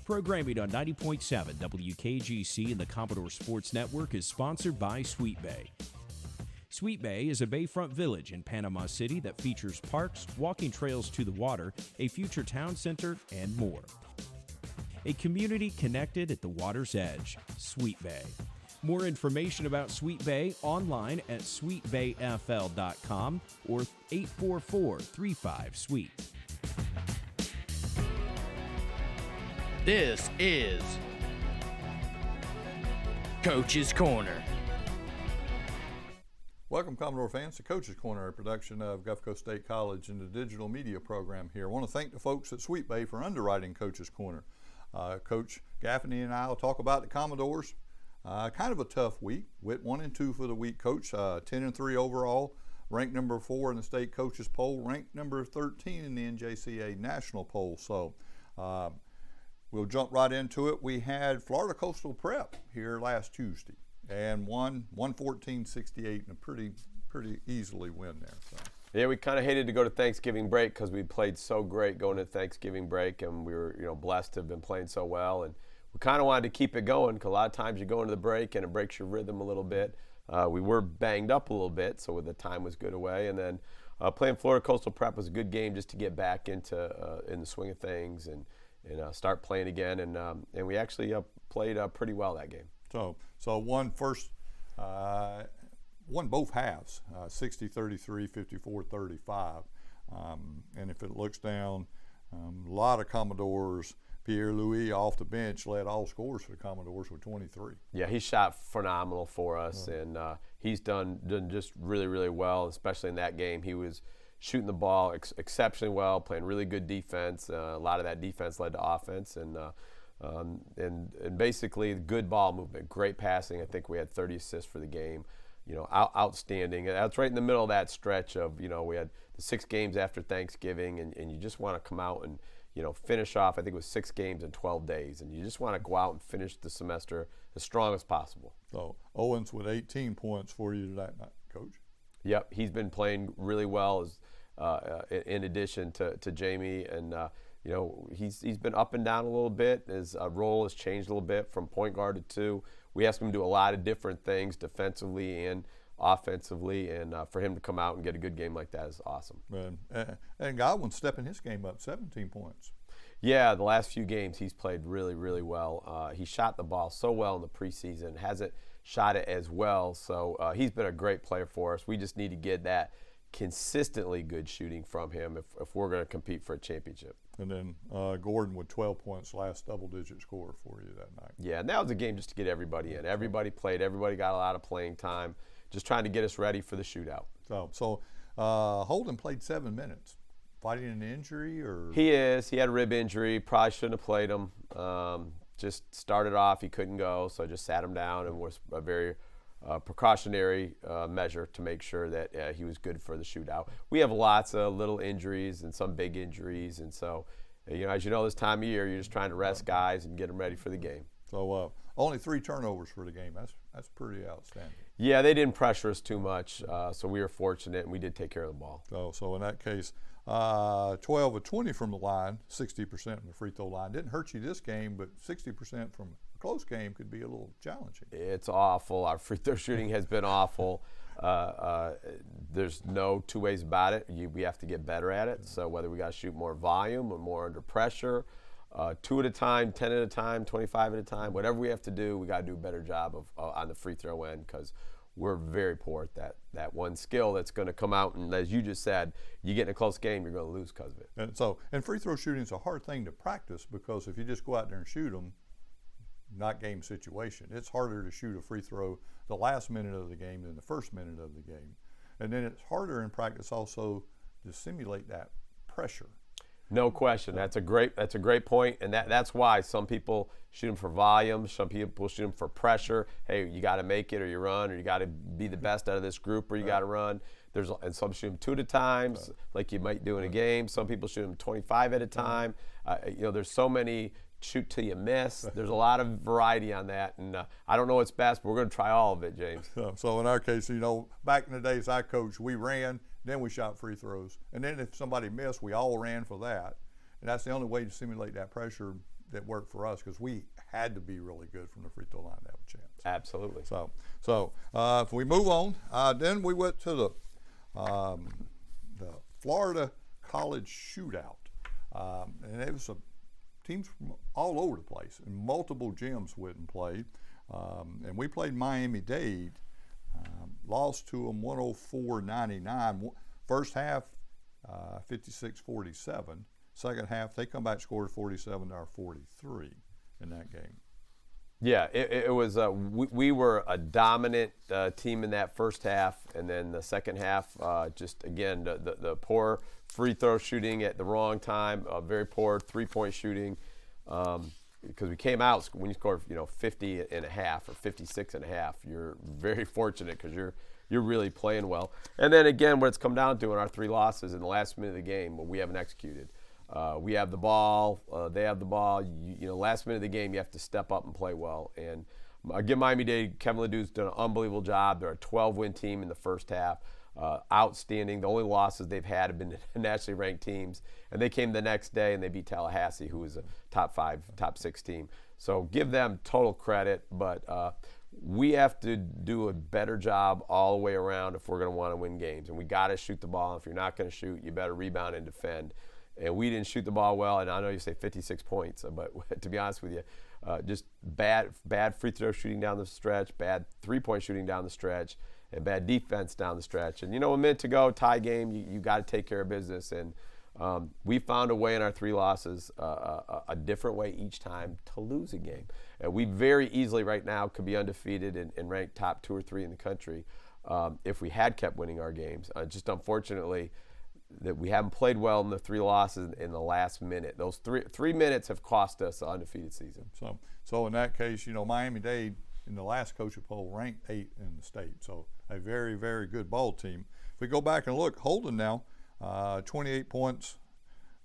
Programming on 90.7 WKGC and the Commodore Sports Network is sponsored by Sweet Bay. Sweet Bay is a bayfront village in Panama City that features parks, walking trails to the water, a future town center, and more. A community connected at the water's edge, Sweet Bay. More information about Sweet Bay online at sweetbayfl.com or 844-35-SWEET. This is Coach's Corner. Welcome, Commodore fans, to Coach's Corner, a production of Gulf State College and the digital media program here. I want to thank the folks at Sweet Bay for underwriting Coach's Corner. Coach Gaffney and I will talk about the Commodores. Kind of a tough week. Went 1-2 for the week, Coach. 10-3 overall. Ranked number 4 in the state coaches poll. Ranked number 13 in the NJCA national poll. So we'll jump right into it. We had Florida Coastal Prep here last Tuesday and won 114-68 and a pretty easily win there. So. Yeah, we kind of hated to go to Thanksgiving break because we played so great going to Thanksgiving break, and we were blessed to have been playing so well. And we kind of wanted to keep it going because a lot of times you go into the break and it breaks your rhythm a little bit. We were banged up a little bit, so the time was good away. And then playing Florida Coastal Prep was a good game just to get back into in the swing of things and start playing again. And we actually played pretty well that game. So won both halves, 60-33, 54-35. And if it looks down, a lot of Commodores. Pierre-Louis off the bench led all scores for the Commodores with 23. Yeah, he shot phenomenal for us, and he's done just really, really well, especially in that game. He was shooting the ball exceptionally well, playing really good defense. A lot of that defense led to offense, and basically good ball movement, great passing. I think we had 30 assists for the game. Outstanding. That's right in the middle of that stretch of, we had the 6 games after Thanksgiving, and you just want to come out and finish off. I think it was 6 games in 12 days, and you just want to go out and finish the semester as strong as possible. So Owens with 18 points for you that night, Coach. Yep, he's been playing really well as in addition to Jamie, and he's been up and down a little bit. His role has changed a little bit from point guard to 2. We asked him to do a lot of different things defensively and offensively, and for him to come out and get a good game like that is awesome. And Godwin's stepping his game up, 17 points. Yeah, the last few games he's played really, really well. He shot the ball so well in the preseason, hasn't shot it as well, so he's been a great player for us. We just need to get that consistently good shooting from him if we're going to compete for a championship. And then Gordon with 12 points, last double-digit score for you that night. Yeah, and that was a game just to get everybody in. Everybody played. Everybody got a lot of playing time, just trying to get us ready for the shootout. So Holden played 7 minutes. Fighting an injury or? He is. He had a rib injury. Probably shouldn't have played him. Just started off. He couldn't go, so I just sat him down and was a very precautionary measure to make sure that he was good for the shootout. We have lots of little injuries and some big injuries, and so as you know, this time of year, you're just trying to rest guys and get them ready for the game. So only 3 turnovers for the game. That's pretty outstanding. Yeah, they didn't pressure us too much, so we were fortunate, and we did take care of the ball. So in that case, 12 of 20 from the line, 60% from the free throw line. Didn't hurt you this game, but 60% from a close game could be a little challenging. It's awful. Our free throw shooting has been awful. There's no 2 ways about it. We have to get better at it. So whether we got to shoot more volume or more under pressure, 2 at a time, 10 at a time, 25 at a time, whatever we have to do, we got to do a better job of on the free throw end because we're very poor at that one skill that's going to come out. And as you just said, you get in a close game, you're going to lose because of it. And free throw shooting is a hard thing to practice because if you just go out there and shoot them, not game situation. It's harder to shoot a free throw the last minute of the game than the first minute of the game. And then it's harder in practice also to simulate that pressure. No question. That's a great point, and that's why some people shoot them for volume, some people shoot them for pressure. Hey, you got to make it, or you run, or you got to be the best out of this group, or you got to run. And some shoot them 2 at a time, like you might do in a game. Some people shoot them 25 at a time. There's so many shoot till you miss. There's a lot of variety on that, and I don't know what's best, but we're going to try all of it, James. So in our case, back in the days I coached, we ran, then we shot free throws, and then if somebody missed, we all ran for that, and that's the only way to simulate that pressure that worked for us, because we had to be really good from the free throw line to have a chance. Absolutely. So if we move on, then we went to the Florida College Shootout, and it was teams from all over the place, and multiple gyms went and played, and we played Miami-Dade, lost to them 104-99. First half, 56-47. Second half, they come back, scored 47 to our 43 in that game. Yeah, it was. We were a dominant team in that first half, and then the second half, just again the poor free throw shooting at the wrong time, very poor 3-point shooting, because we came out when you score 50 and a half or 56 and a half, you're very fortunate because you're really playing well. And then again, what it's come down to in our 3 losses in the last minute of the game, we haven't executed. We have the ball, they have the ball. Last minute of the game, you have to step up and play well. And I give Miami-Dade, Kevin Ledoux's done an unbelievable job. They're a 12-win team in the first half. Outstanding. The only losses they've had have been nationally ranked teams. And they came the next day and they beat Tallahassee, who was a top 5, top 6 team. So give them total credit, but we have to do a better job all the way around if we're going to want to win games. And we got to shoot the ball. If you're not going to shoot, you better rebound and defend. And we didn't shoot the ball well, and I know you say 56 points, but to be honest with you, just bad free throw shooting down the stretch, bad 3-point shooting down the stretch, and bad defense down the stretch. And a minute to go, tie game, you got to take care of business. And we found a way in our 3 losses, a different way each time to lose a game. And we very easily right now could be undefeated and ranked top 2 or 3 in the country if we had kept winning our games. Just unfortunately, that we haven't played well in the 3 losses in the last minute. Those three minutes have cost us an undefeated season. So in that case, Miami-Dade in the last coaching poll ranked 8th in the state. So a very, very good ball team. If we go back and look, Holden now, 28 points,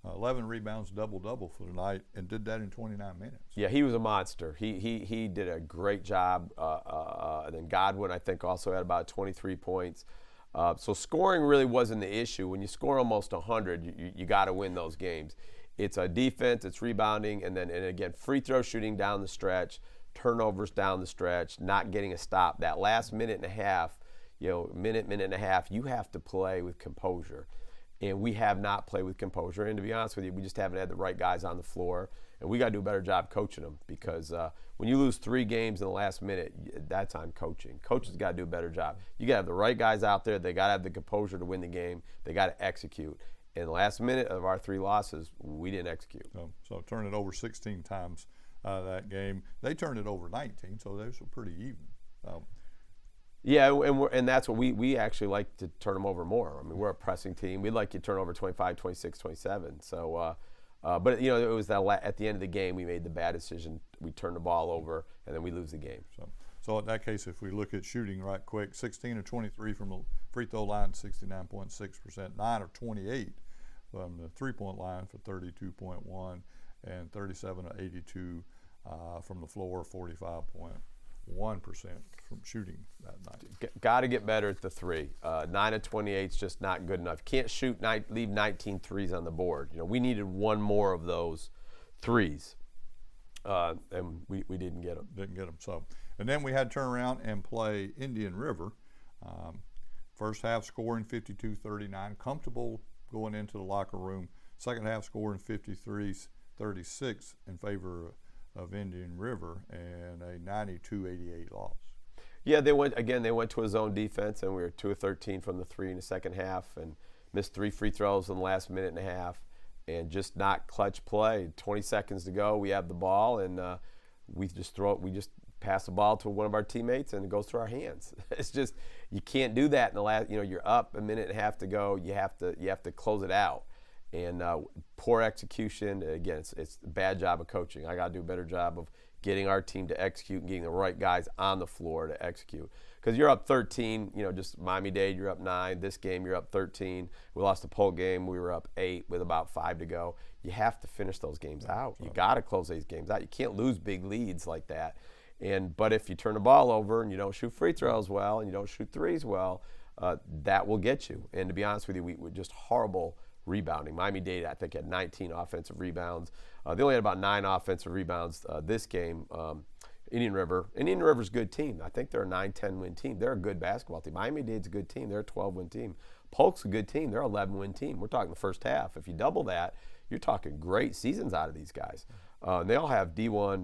11 rebounds, double-double for the night, and did that in 29 minutes. Yeah, he was a monster. He did a great job. And then Godwin, I think, also had about 23 points. So scoring really wasn't the issue. When you score almost 100, you got to win those games. It's a defense, it's rebounding, and again, free throw shooting down the stretch, turnovers down the stretch, not getting a stop. That last minute and a half, minute and a half, you have to play with composure. And we have not played with composure. And to be honest with you, we just haven't had the right guys on the floor. And we got to do a better job coaching them, because when you lose 3 games in the last minute, that's on coaching. Coaches got to do a better job. You got to have the right guys out there. They got to have the composure to win the game. They got to execute. In the last minute of our 3 losses, we didn't execute. So turn it over 16 times that game. They turned it over 19, so those were pretty even. Yeah, and that's what we actually like to turn them over more. I mean, we're a pressing team. We'd like to turn over 25, 26, 27. So, but it was that at the end of the game we made the bad decision. We turned the ball over, and then we lose the game. So in that case, if we look at shooting right quick, 16 of 23 from the free throw line, 69.6%, 9 of 28 from the 3-point line for 32.1, and 37 of 82 from the floor, 45.1% from shooting that night. Got to get better at the 3. 9 of 28 is just not good enough. Can't shoot, leave 19 threes on the board. We needed 1 more of those 3s, and we didn't get them. So, and then we had to turn around and play Indian River. First half scoring 52-39, comfortable going into the locker room. Second half scoring 53-36 in favor of Indian River, and a 92-88 loss. Yeah, they went to a zone defense, and we were 2 of 13 from the 3 in the second half, and missed 3 free throws in the last minute and a half, and just not clutch play. 20 seconds to go, we have the ball, and we just pass the ball to one of our teammates, and it goes through our hands. It's just, you can't do that in the last. You're up a minute and a half to go. You have to close it out. And poor execution. Again, it's a bad job of coaching. I got to do a better job of getting our team to execute and getting the right guys on the floor to execute. Because you're up 13, just Miami-Dade, you're up 9. This game, you're up 13. We lost the Polk game. We were up 8 with about 5 to go. You have to finish those games out. You got to close these games out. You can't lose big leads like that. But if you turn the ball over and you don't shoot free throws well and you don't shoot threes well, that will get you. And to be honest with you, we were just horrible rebounding. Miami-Dade, I think, had 19 offensive rebounds. They only had about 9 offensive rebounds this game. Indian River's a good team. I think they're a 9-10 win team. They're a good basketball team. Miami-Dade's a good team. They're a 12-win team. Polk's a good team. They're an 11-win team. We're talking the first half. If you double that, you're talking great seasons out of these guys. They all have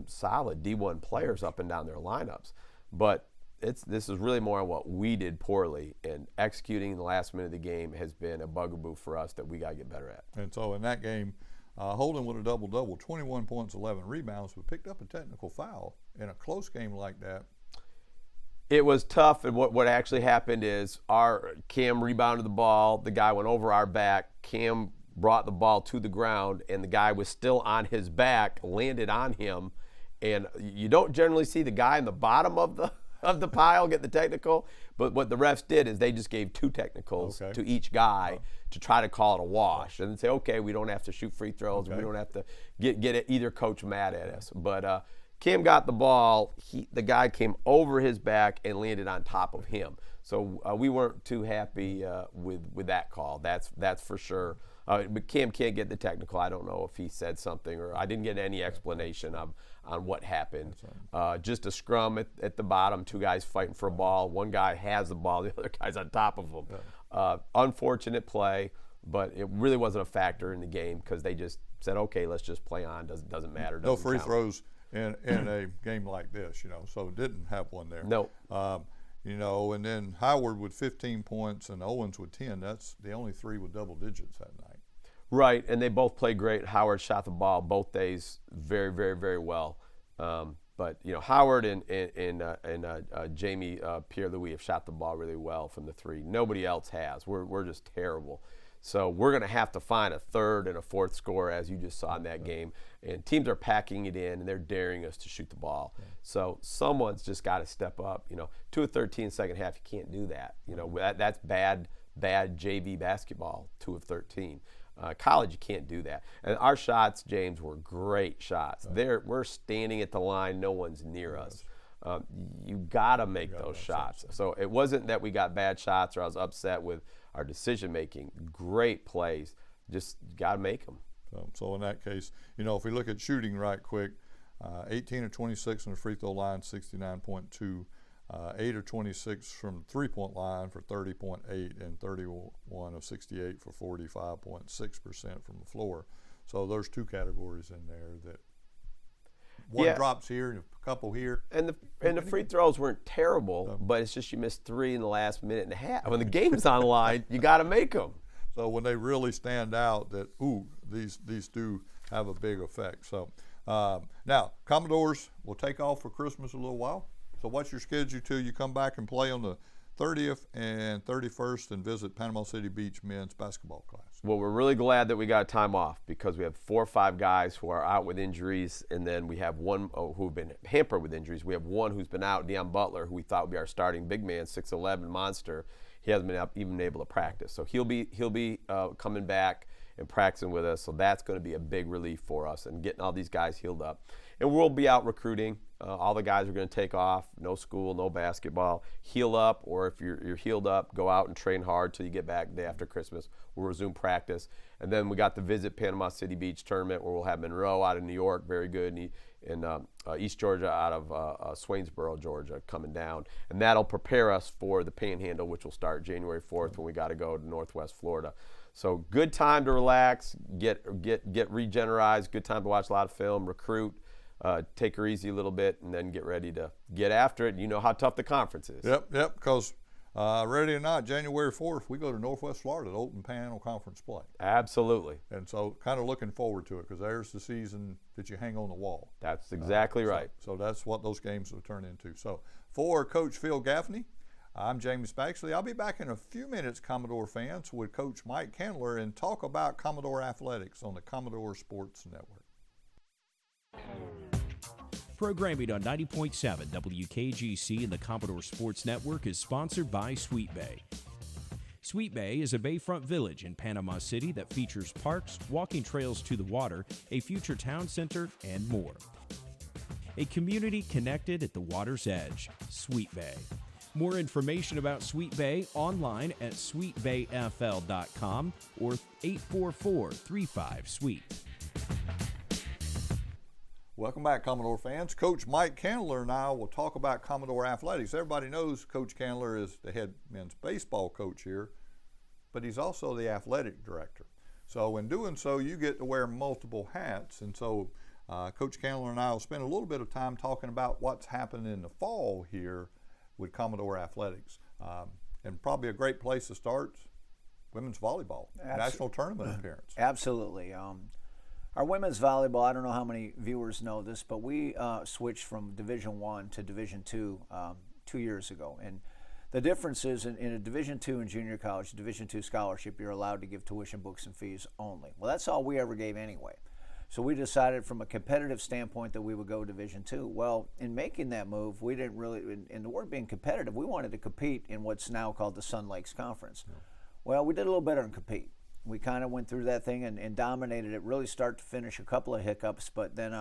solid D1 players up and down their lineups. But this is really more on what we did poorly, and executing in the last minute of the game has been a bugaboo for us that we got to get better at. And so in that game, Holden with a double-double, 21 points, 11 rebounds, but picked up a technical foul in a close game like that. It was tough, and what actually happened is our Cam rebounded the ball. The guy went over our back. Cam brought the ball to the ground, and the guy was still on his back, landed on him. And you don't generally see the guy in the bottom of the pile get the technical, but what the refs did is they just gave 2 technicals to each guy to try to call it a wash, and then say, okay, we don't have to shoot free throws, we don't have to get either coach mad at us. But Cam got the ball, the guy came over his back and landed on top of him. So we weren't too happy with that call, that's for sure. But Cam can't get the technical. I don't know if he said something, or I didn't get any explanation on what happened. Just a scrum at the bottom, 2 guys fighting for a ball. One guy has the ball, the other guy's on top of him. Unfortunate play, but it really wasn't a factor in the game because they just said, okay, let's just play on. Doesn't matter. No free throws in a game like this, so didn't have one there. No. And then Howard with 15 points and Owens with 10. That's the only 3 with double digits that night. Right, and they both played great. Howard shot the ball both days very, very, very well. But Howard and Jamie Pierre-Louis have shot the ball really well from the 3. Nobody else has. We're just terrible. So we're going to have to find a 3rd and a 4th scorer, as you just saw in that game. And teams are packing it in, and they're daring us to shoot the ball. So someone's just got to step up. 2 of 13 second half, you can't do that. That's bad JV basketball, 2 of 13. College, you can't do that. And our shots, James, were great shots. We're standing at the line. No one's near us. You got to make those shots. So it wasn't that we got bad shots or I was upset with our decision-making. Great plays. Just got to make them. So in that case, if we look at shooting right quick, 18 of 26 on the free throw line, 69.2. 8 of 26 from the three-point line for 30.8, and 31 of 68 for 45.6% from the floor. So there's 2 categories in there that one drops here and a couple here. And the free throws weren't terrible, but it's just you missed 3 in the last minute and a half. When the game's on the line, you got to make them. So when they really stand out, that these do have a big effect. So now Commodores will take off for Christmas a little while. So what's your schedule till you come back and play on the 30th and 31st and visit Panama City Beach men's basketball class? Well, we're really glad that we got time off because we have 4 or 5 guys who are out with injuries, and then we have one who've been hampered with injuries. We have one who's been out, Deion Butler, who we thought would be our starting big man, 6'11" monster. He hasn't been even able to practice. So he'll be coming back and practicing with us. So that's going to be a big relief for us and getting all these guys healed up. And we'll be out recruiting. All the guys are going to take off. No school, no basketball. Heal up, or if you're healed up, go out and train hard till you get back the day after Christmas. We'll resume practice. And then we got the Visit Panama City Beach tournament where we'll have Monroe out of New York, very good, and East Georgia out of Swainsboro, Georgia, coming down. And that'll prepare us for the Panhandle, which will start January 4th when we got to go to Northwest Florida. So good time to relax, get regenerized, good time to watch a lot of film, recruit. Take her easy a little bit, and then get ready to get after it. You know how tough the conference is. Yep, because ready or not, January 4th, we go to Northwest Florida to open Panhandle Conference play. Absolutely. And so kind of looking forward to it because there's the season that you hang on the wall. That's exactly right. So that's what those games will turn into. So for Coach Phil Gaffney, I'm James Baxley. I'll be back in a few minutes, Commodore fans, with Coach Mike Kandler and talk about Commodore athletics on the Commodore Sports Network. Programming on 90.7 WKGC and the Commodore Sports Network is sponsored by Sweet Bay. Sweet Bay is a bayfront village in Panama City that features parks, walking trails to the water, a future town center, and more. A community connected at the water's edge, Sweet Bay. More information about Sweet Bay online at sweetbayfl.com or 844-35-SWEET. Welcome back, Commodore fans. Coach Mike Kandler and I will talk about Commodore athletics. Everybody knows Coach Kandler is the head men's baseball coach here, but he's also the athletic director. So in doing so, you get to wear multiple hats. And so Coach Kandler and I will spend a little bit of time talking about what's happening in the fall here with Commodore athletics. And probably a great place to start, women's volleyball, national tournament appearance. Absolutely. Our women's volleyball, I don't know how many viewers know this, but we switched from Division I to Division II 2 years ago. And the difference is in a Division II in junior college, Division II scholarship, you're allowed to give tuition, books, and fees only. Well, that's all we ever gave anyway. So we decided from a competitive standpoint that we would go Division II. Well, in making that move, we didn't really, in the word being competitive, we wanted to compete in what's now called the Sun Lakes Conference. Yeah. Well, we did a little better than compete. We kind of went through that thing and dominated it, really start to finish, a couple of hiccups, but then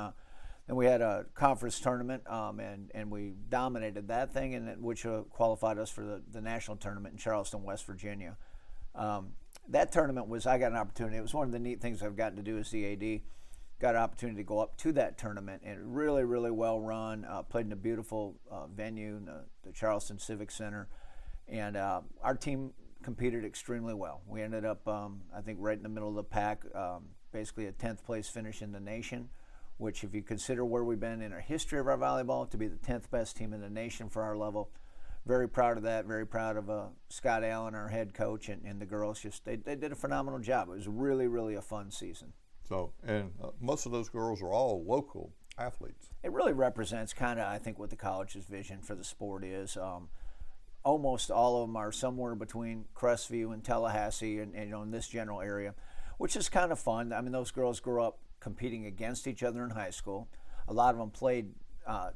we had a conference tournament, and we dominated that thing, which qualified us for the national tournament in Charleston, West Virginia. That tournament I got an opportunity. It was one of the neat things I've gotten to do as the AD. Got an opportunity to go up to that tournament, and really, really well run. Played in a beautiful venue, the Charleston Civic Center, and our team competed extremely well. We ended up, I think, right in the middle of the pack, basically a 10th place finish in the nation, which if you consider where we've been in our history of our volleyball, to be the 10th best team in the nation for our level, very proud of that, very proud of Scott Allen, our head coach, and the girls. They did a phenomenal job. It was really, really a fun season. So, and most of those girls are all local athletes. It really represents kind of, I think, what the college's vision for the sport is. Almost all of them are somewhere between Crestview and Tallahassee and in this general area, which is kind of fun. I mean, those girls grew up competing against each other in high school. A lot of them played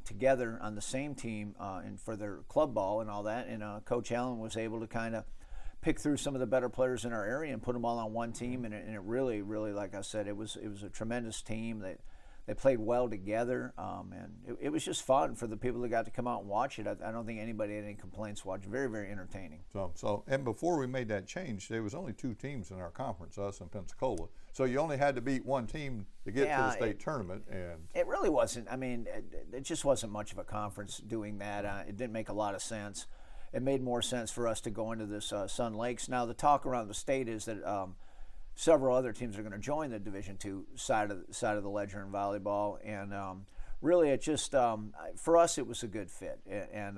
together on the same team and for their club ball and all that. And Coach Allen was able to kind of pick through some of the better players in our area and put them all on one team. And it really, really, like I said, it was a tremendous team. They played well together, and it was just fun for the people that got to come out and watch it. I don't think anybody had any complaints watching. Very, very entertaining. So, and before we made that change, there was only 2 teams in our conference, us and Pensacola. So you only had to beat one team to get to the state tournament. And it really wasn't. I mean, it just wasn't much of a conference doing that. It didn't make a lot of sense. It made more sense for us to go into this Sun Lakes. Now, the talk around the state is that several other teams are going to join the Division II side of the ledger in volleyball, and really, it just for us it was a good fit, and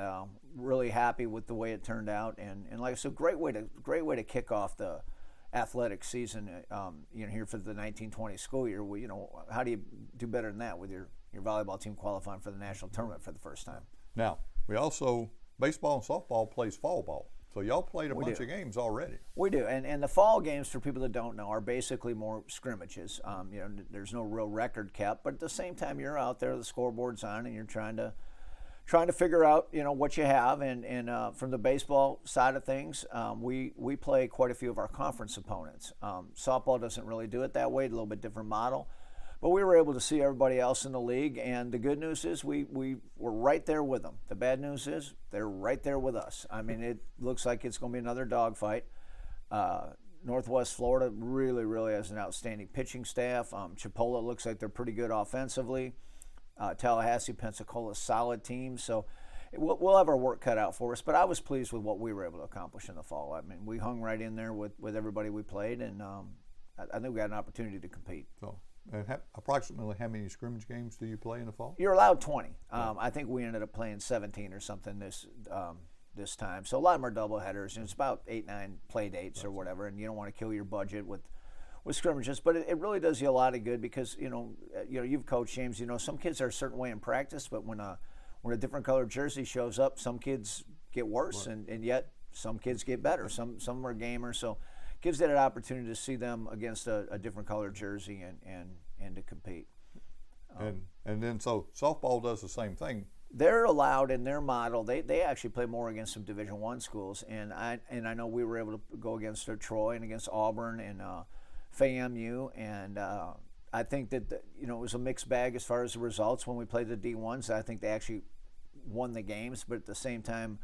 really happy with the way it turned out, and like I said, great way to kick off the athletic season, here for the 1920 school year. How do you do better than that with your volleyball team qualifying for the national tournament for the first time? Now, we also baseball and softball plays fall ball. So y'all played a bunch of games already. We do, and the fall games, for people that don't know, are basically more scrimmages. There's no real record kept, but at the same time, you're out there, the scoreboard's on, and you're trying to figure out what you have. And from the baseball side of things, we play quite a few of our conference opponents. Softball doesn't really do it that way; a little bit different model. But we were able to see everybody else in the league, and the good news is we were right there with them. The bad news is they're right there with us. I mean, it looks like it's going to be another dogfight. Northwest Florida really, really has an outstanding pitching staff. Chipola looks like they're pretty good offensively. Tallahassee, Pensacola, solid team. So we'll have our work cut out for us. But I was pleased with what we were able to accomplish in the fall. I mean, we hung right in there with everybody we played, and I think we had an opportunity to compete. So. And approximately how many scrimmage games do you play in the fall? You're allowed 20. I think we ended up playing 17 or something this time. So a lot of them are double headers, and it's about 8-9 play dates or whatever. And you don't want to kill your budget with scrimmages, but it really does you a lot of good because you've coached, James. Some kids are a certain way in practice, but when a different colored jersey shows up, some kids get worse, right. and yet some kids get better. Some are gamers, so. Gives it an opportunity to see them against a different colored jersey and to compete. And then so softball does the same thing. They're allowed in their model. They actually play more against some Division I schools, and I know we were able to go against Troy and against Auburn and FAMU, and I think that it was a mixed bag as far as the results when we played the D1s. I think they actually won the games, but at the same time.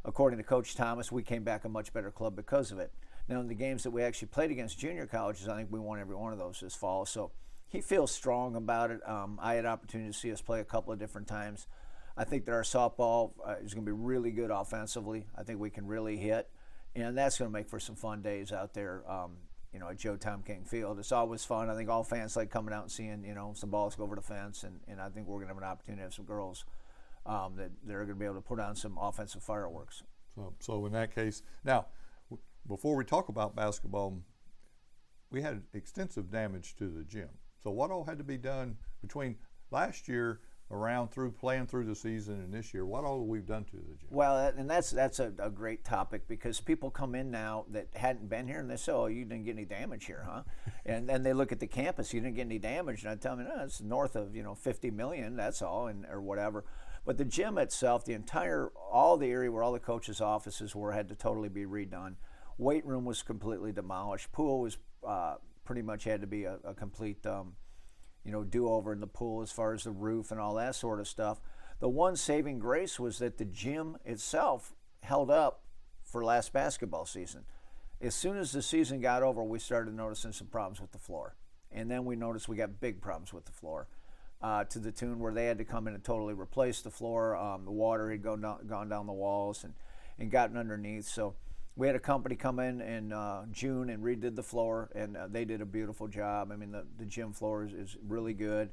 according to Coach Thomas, we came back a much better club because of it. Now, in the games that we actually played against junior colleges, I think we won every one of those this fall. So he feels strong about it. I had opportunity to see us play a couple of different times. I think that our softball is going to be really good offensively. I think we can really hit, and that's going to make for some fun days out there. At Joe Tom King Field, it's always fun. I think all fans like coming out and seeing some balls go over the fence, and I think we're going to have an opportunity to have some girls that they're going to be able to put on some offensive fireworks. So in that case, now before we talk about basketball, we had extensive damage to the gym. So what all had to be done between last year playing through the season and this year? What all have we done to the gym? Well, and that's a great topic, because people come in now that hadn't been here and they say, "Oh, you didn't get any damage here, huh?" and then they look at the campus, "You didn't get any damage," and I tell them, "No, it's north of 50 million, that's all," or whatever. But the gym itself, all the area where all the coaches' offices were, had to totally be redone. Weight room was completely demolished. Pool was pretty much had to be a complete do-over in the pool as far as the roof and all that sort of stuff. The one saving grace was that the gym itself held up for last basketball season. As soon as the season got over, we started noticing some problems with the floor. And then we noticed we got big problems with the floor, to the tune where they had to come in and totally replace the floor. The water had gone down the walls and gotten underneath. So we had a company come in June and redid the floor, and they did a beautiful job. I mean, the gym floor is really good.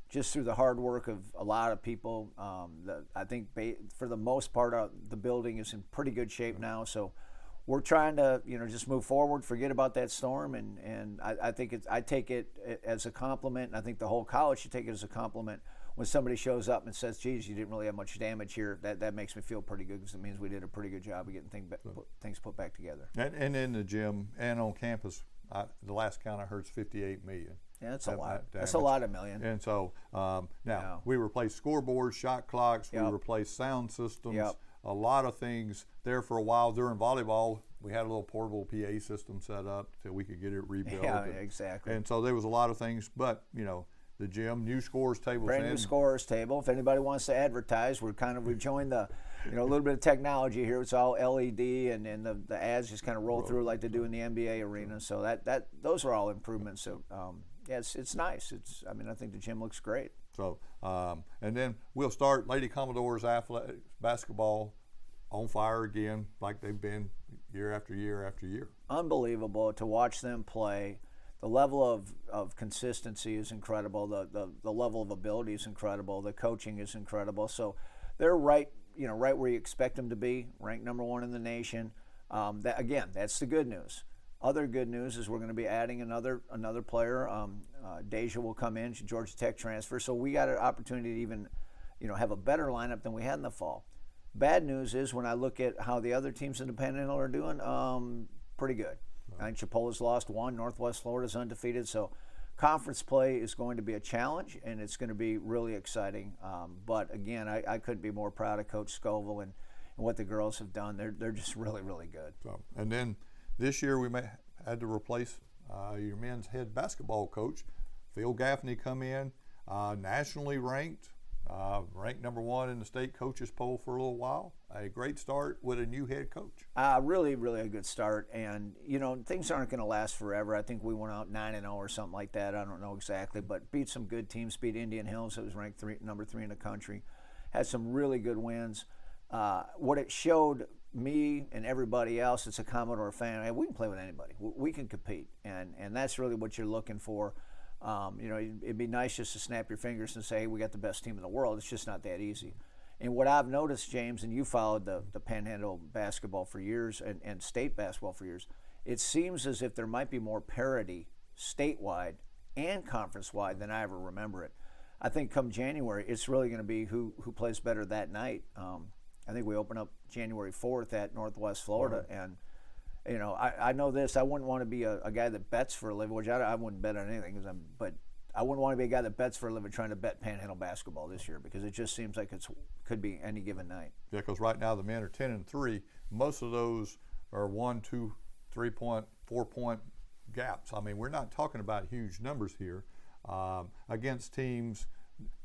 Just through the hard work of a lot of people, I think for the most part, the building is in pretty good shape now. So we're trying to, just move forward, forget about that storm, and I think I take it as a compliment, and I think the whole college should take it as a compliment. When somebody shows up and says, "Geez, you didn't really have much damage here," that makes me feel pretty good, because it means we did a pretty good job of getting things put back together. And in the gym and on campus, the last count I heard is 58 million. Yeah, that's a lot. That's a lot of million. And so now we replaced scoreboards, shot clocks, we replaced sound systems, a lot of things there for a while. During volleyball, we had a little portable PA system set up till we could get it rebuilt. Yeah, exactly. And so there was a lot of things, but the gym, new scores table. Brand new scores table. If anybody wants to advertise, we've joined the, a little bit of technology here. It's all LED, and the ads just kind of roll through like they do in the NBA arena. So those are all improvements. So it's nice. I think the gym looks great. So and then we'll start Lady Commodores athletics basketball on fire again, like they've been year after year after year. Unbelievable to watch them play. The level of consistency is incredible. The level of ability is incredible. The coaching is incredible. So they're right where you expect them to be, ranked number 1 in the nation. That's the good news. Other good news is we're going to be adding another player. Deja will come in. She's Georgia Tech transfer. So we got an opportunity to even, have a better lineup than we had in the fall. Bad news is when I look at how the other teams in the Panhandle are doing, pretty good. I think Chipola's lost 1. Northwest Florida's undefeated. So conference play is going to be a challenge, and it's going to be really exciting. But again, I couldn't be more proud of Coach Scoville and what the girls have done. They're just really, really good. So, and then this year we had to replace your men's head basketball coach. Phil Gaffney come in, nationally ranked number 1 in the state coaches poll for a little while. A great start with a new head coach. Really, really a good start. And, things aren't going to last forever. I think we went out 9-0 or something like that. I don't know exactly, but beat some good teams. Beat Indian Hills, that was ranked number 3 in the country. Had some really good wins. What it showed me and everybody else that's a Commodore fan, we can play with anybody. We can compete, and that's really what you're looking for. It'd be nice just to snap your fingers and say, hey, we got the best team in the world. It's just not that easy. And what I've noticed, James, and you followed the Panhandle basketball for years and state basketball for years, it seems as if there might be more parity statewide and conference-wide than I ever remember it. I think come January, it's really going to be who plays better that night. I think we open up January 4th at Northwest Florida, and I know this. I wouldn't want to be a guy that bets for a living, which I wouldn't bet on anything, but I wouldn't want to be a guy that bets for a living trying to bet Panhandle basketball this year, because it just seems like it could be any given night. Yeah, because right now the men are 10-3. Most of those are 1, 2, 3-point, 4-point gaps. I mean, we're not talking about huge numbers here against teams,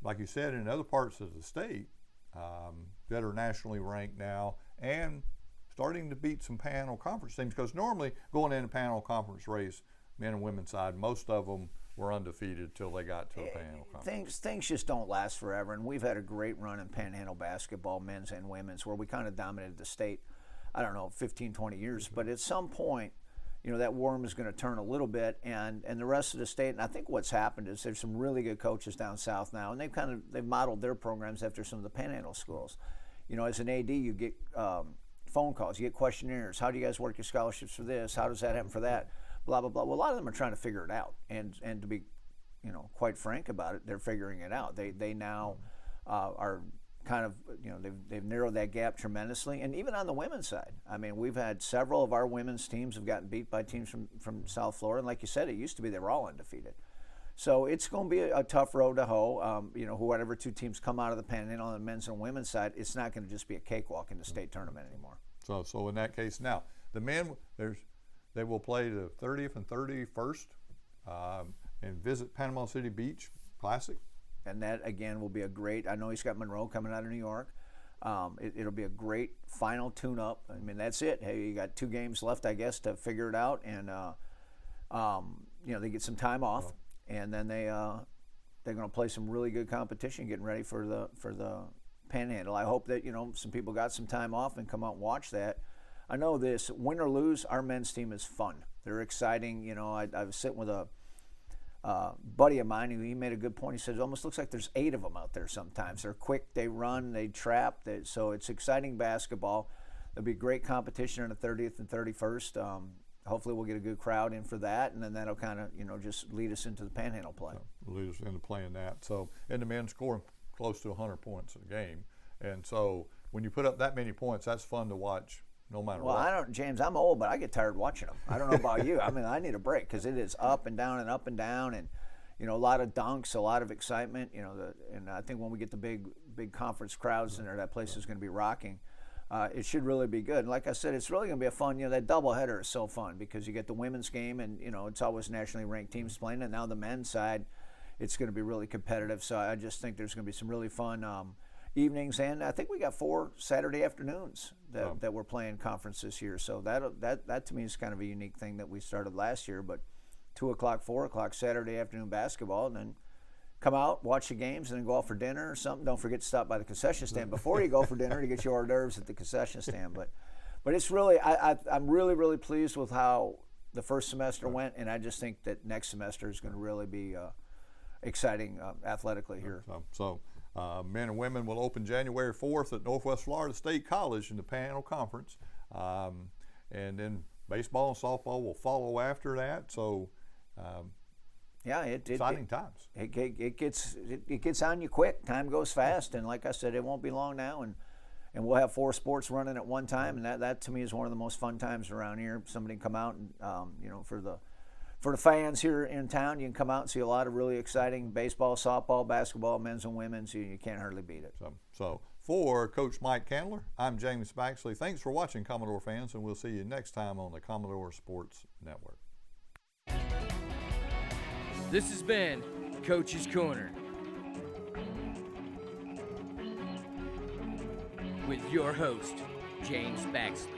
like you said, in other parts of the state. that are nationally ranked now, and starting to beat some Panhandle Conference teams, because normally going into Panhandle Conference race, men and women's side, most of them were undefeated till they got to the Panhandle Conference. Things just don't last forever, and we've had a great run in Panhandle basketball, men's and women's, where we kind of dominated the state, I don't know, 15, 20 years. But at some point, that worm is going to turn a little bit, and the rest of the state. And I think what's happened is there's some really good coaches down south now, and they've modeled their programs after some of the Panhandle schools. As an AD, you get phone calls, you get questionnaires. How do you guys work your scholarships for this? How does that happen for that? Blah blah blah. Well, a lot of them are trying to figure it out, and to be, quite frank about it, they're figuring it out. They now are kind of, they've narrowed that gap tremendously. And even on the women's side, I mean, we've had several of our women's teams have gotten beat by teams from South Florida. And like you said, it used to be they were all undefeated. So it's going to be a tough road to hoe. Whatever two teams come out of the Panhandle on the men's and women's side, it's not going to just be a cakewalk in the state tournament anymore. So in that case, now the men, they will play the 30th and 31st and visit Panama City Beach Classic. And that, again, will be a great, I know he's got Monroe coming out of New York. It'll be a great final tune-up. I mean, that's it. Hey, you got 2 games left, I guess, to figure it out. And, they get some time off. And then they're going to play some really good competition getting ready for the Panhandle. I hope that, some people got some time off and come out and watch that. I know this, win or lose, our men's team is fun. They're exciting. I was sitting with a buddy of mine, he made a good point. He said it almost looks like there's 8 of them out there sometimes. They're quick, they run, they trap. So it's exciting basketball. There'll be great competition on the 30th and 31st. Hopefully we'll get a good crowd in for that, and then that'll kind of, just lead us into the Panhandle play. Lead us into playing that. So, and the men scoring close to 100 points a game. And so when you put up that many points, that's fun to watch no matter what. Well, James, I'm old, but I get tired watching them. I don't know about you. I mean, I need a break because it is up and down, and a lot of dunks, a lot of excitement. And I think when we get the big conference crowds in there, that place is going to be rocking. It should really be good. And like I said, it's really going to be a fun. That doubleheader is so fun because you get the women's game, and it's always nationally ranked teams playing. And now the men's side, it's going to be really competitive. So I just think there's going to be some really fun evenings, and I think we got 4 Saturday afternoons that we're playing conference this year. So that to me is kind of a unique thing that we started last year. But 2 o'clock, 4 o'clock Saturday afternoon basketball, and then come out, watch the games, and then go out for dinner or something. Don't forget to stop by the concession stand before you go for dinner to get your hors d'oeuvres at the concession stand. But it's really, I'm really, really pleased with how the first semester went, and I just think that next semester is going to really be exciting athletically here. So men and women will open January 4th at Northwest Florida State College in the Panhandle Conference. And then baseball and softball will follow after that. So exciting times. It gets on you quick. Time goes fast, and like I said, it won't be long now, and we'll have 4 sports running at one time, and that to me is one of the most fun times around here. Somebody can come out and for the fans here in town, you can come out and see a lot of really exciting baseball, softball, basketball, men's and women's. You can't hardly beat it. So for Coach Mike Kandler, I'm James Baxley. Thanks for watching, Commodore fans, and we'll see you next time on the Commodore Sports Network. This has been Coach's Corner with your host, James Baxley.